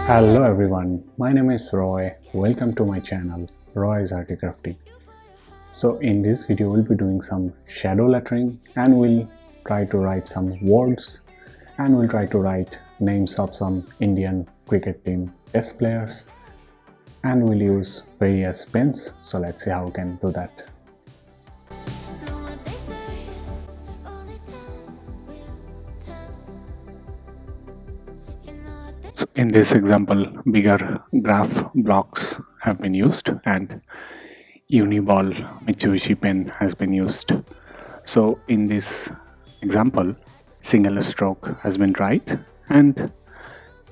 Hello everyone, my name is Roy. Welcome to my channel, RoysArtyCrafty. So in this video we'll be doing some shadow lettering and we'll try to write some words and we'll try to write names of some Indian cricket team test players and we'll use various pens. So let's see how we can do that. So in this example, bigger graph blocks have been used and Uniball Mitsubishi pen has been used. So in this example, single stroke has been tried, and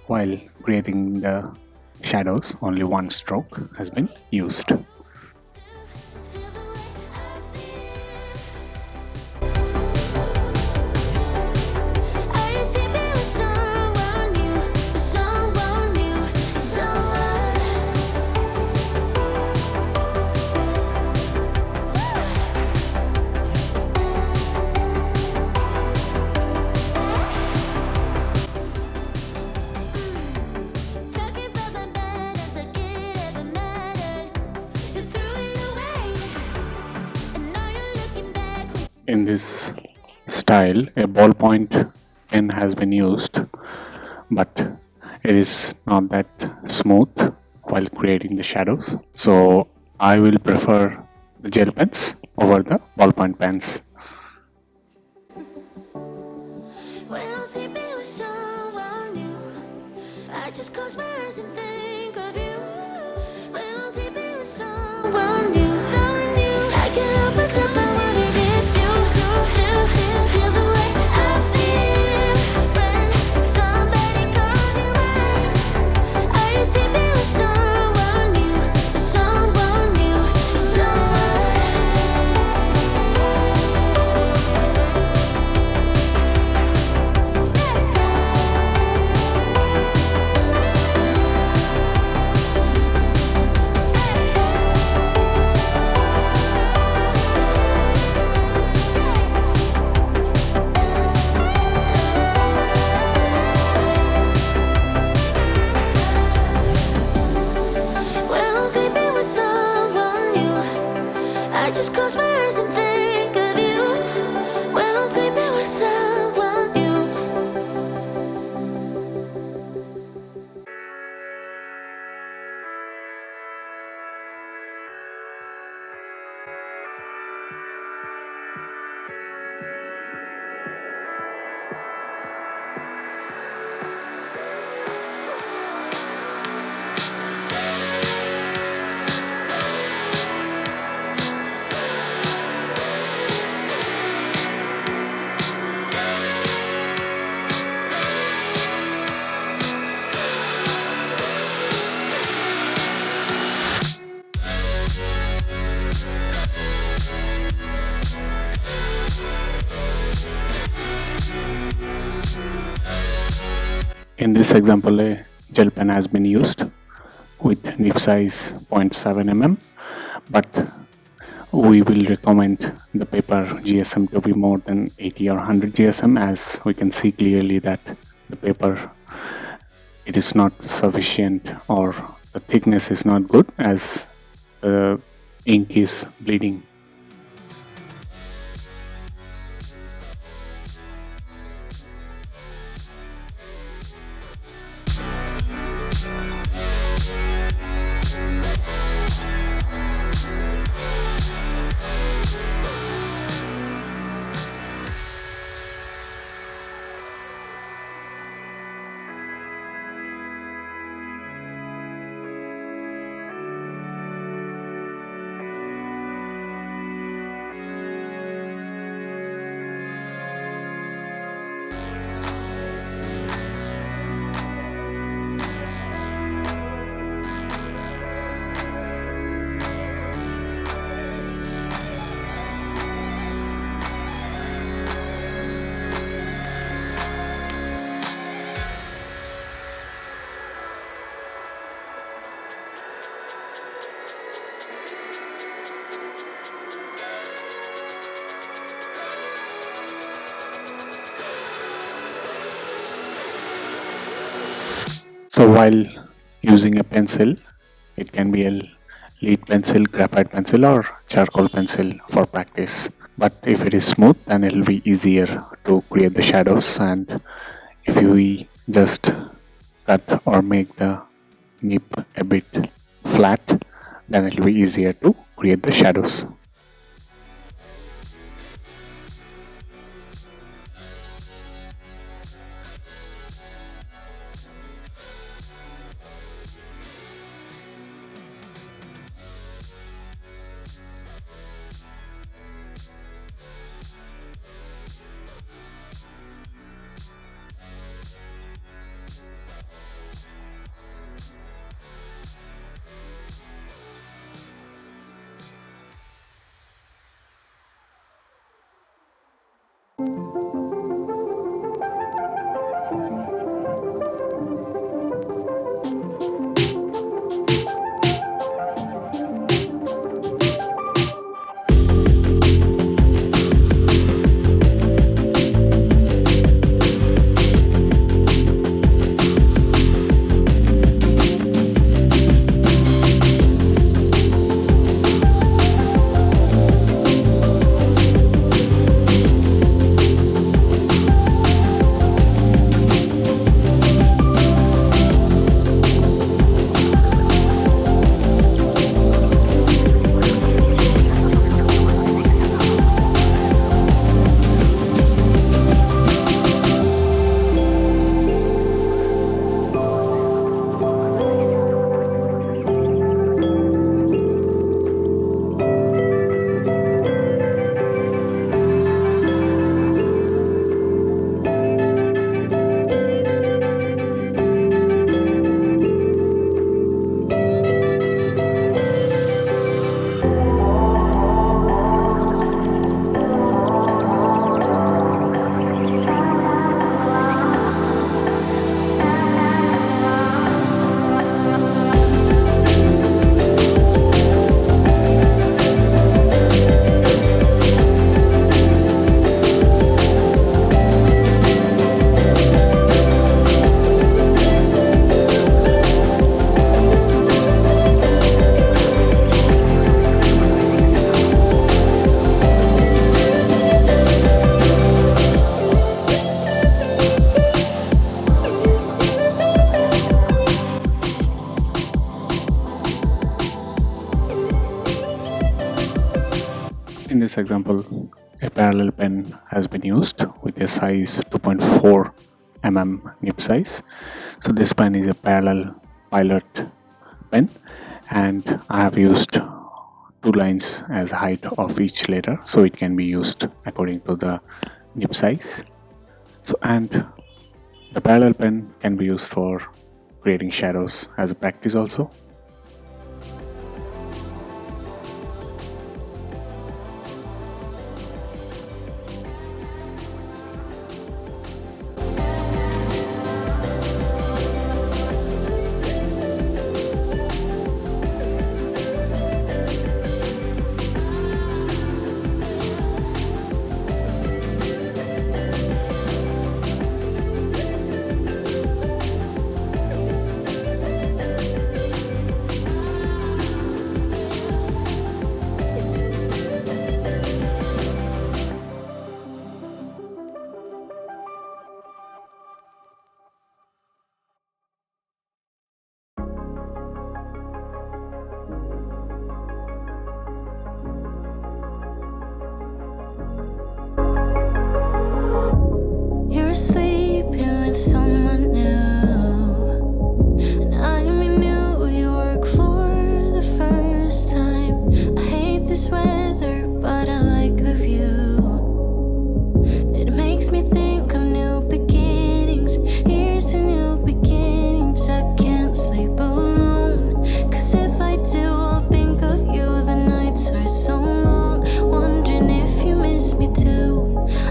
while creating the shadows, only one stroke has been used. In this style, a ballpoint pen has been used, but it is not that smooth while creating the shadows. So I will prefer the gel pens over the ballpoint pens. In this example, a gel pen has been used with nib size 0.7 mm, but we will recommend the paper GSM to be more than 80 or 100 GSM, as we can see clearly that the paper, it is not sufficient or the thickness is not good as the ink is bleeding. So while using a pencil. It can be a lead pencil, graphite pencil, or charcoal pencil for practice. But if it is smooth, then it will be easier to create the shadows. And if we just cut or make the nib a bit flat, then it will be easier to create the shadows. In this example, a parallel pen has been used with a size 2.4 mm nib size. So this pen is a parallel pilot pen, and I have used 2 lines as height of each letter, so it can be used according to the nib size. So, and the parallel pen can be used for creating shadows as a practice also.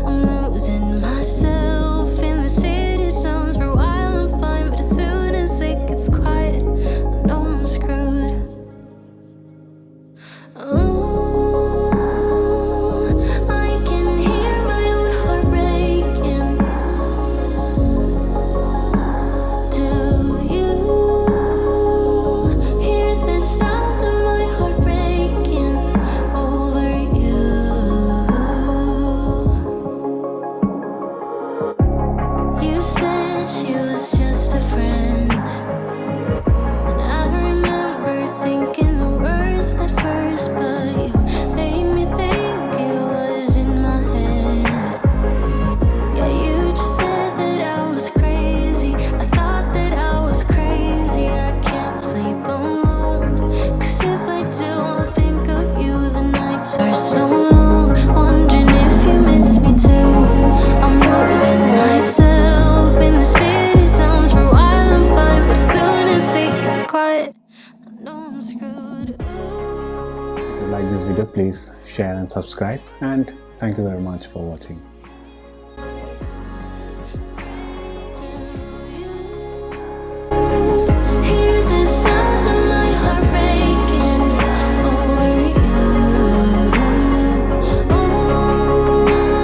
I'm losing myself in the city sounds for a while. share and subscribe, and thank you very much for watching.